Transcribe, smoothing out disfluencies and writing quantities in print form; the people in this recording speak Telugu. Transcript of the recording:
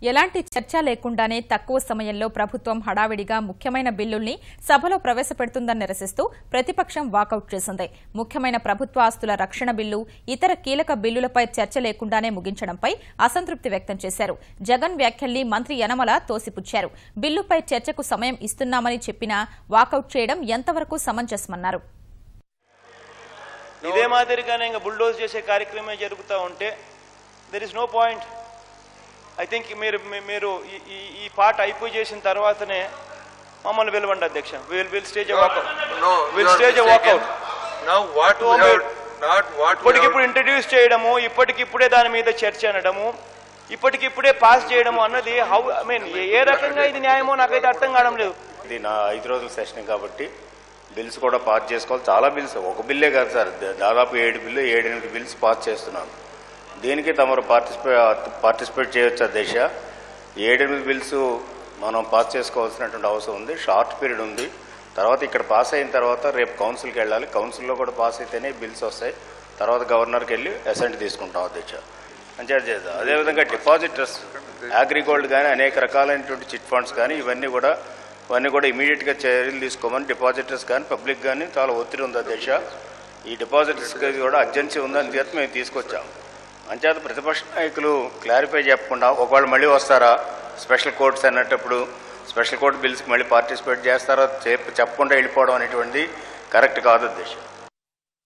ఎలాంటి చర్చ లేకుండానే తక్కువ సమయంలో ప్రభుత్వం హడావిడిగా ముఖ్యమైన బిల్లుల్ని సభలో ప్రవేశపెడుతుందని నిరసిస్తూ ప్రతిపక్షం వాకౌట్ చేసింది. ముఖ్యమైన ప్రభుత్వ ఆస్తుల రక్షణ బిల్లు, ఇతర కీలక బిల్లులపై చర్చ లేకుండానే ముగించడంపై అసంతృప్తి వ్యక్తం చేశారు. జగన్ వ్యాఖ్యల్ని మంత్రి యనమల తోసిపుచ్చారు. బిల్లుపై చర్చకు సమయం ఇస్తున్నామని చెప్పినా వాకౌట్ చేయడం ఎంతవరకు సమంజసమన్నారు. ఇదే మాదిరిగానే ఇంకా బుల్డోజ్ చేసే కార్యక్రమం జరుగుతూ ఉంటే there is no point. I think మీరు ఈ పాట అయిపోయి చేసిన తర్వాతనే మమ్మల్ని పిలవండి అధ్యక్ష. Will stage walkout. ఇప్పటికిప్పుడు ఇంట్రడ్యూస్ చేయడము, ఇప్పటికిప్పుడే దాని మీద చర్చ అనడము, ఇప్పటికిప్పుడే పాస్ చేయడము అన్నది హౌ ఐ మీన్ ఏ రకంగా ఇది న్యాయమో నాకైతే అర్థం కావడం లేదు. ఇది నా 5 రోజుల సెషన్ కాబట్టి బిల్స్ కూడా పాస్ చేసుకోవాలి. చాలా బిల్స్, ఒక బిల్లే కాదు సార్, దాదాపు 7-8 బిల్స్ పాస్ చేస్తున్నాను. దీనికి తమరు పార్టిసిపేట్ చేయొచ్చు అధ్యక్ష. 7-8 బిల్స్ మనం పాస్ చేసుకోవాల్సినటువంటి అవసరం ఉంది. షార్ట్ పీరియడ్ ఉంది. తర్వాత ఇక్కడ పాస్ అయిన తర్వాత రేపు కౌన్సిల్కి వెళ్ళాలి. కౌన్సిల్లో కూడా పాస్ అయితేనే బిల్స్ వస్తాయి. తర్వాత గవర్నర్కి వెళ్ళి అసెంట్ తీసుకుంటాం అధ్యక్ష. పంచాయతీ చేద్దాం. అదేవిధంగా డిపాజిటర్స్, అగ్రిగోల్డ్ కానీ అనేక రకాలైనటువంటి చిట్ ఫండ్స్ కానీ ఇవన్నీ కూడా ఇమీడియట్గా చర్యలు తీసుకోమని డిపాజిటర్స్ కానీ పబ్లిక్ కానీ చాలా ఒత్తిడి ఉంది అధ్యక్ష. ఈ డిపాజిటర్స్కి కూడా అర్జెన్సీ ఉందని చేత మేము తీసుకొచ్చాం. అంచేత ప్రతిపక్ష నాయకులు క్లారిఫై చెప్పకుండా ఒకవేళ మళ్ళీ వస్తారా స్పెషల్ కోర్ట్స్ అన్నప్పుడు స్పెషల్ కోర్ట్ బిల్స్కి మళ్ళీ పార్టిసిపేట్ చేస్తారా చెప్పకుండా వెళ్ళిపోవడం అనేటువంటిది కరెక్ట్ కాదు అధ్యక్ష.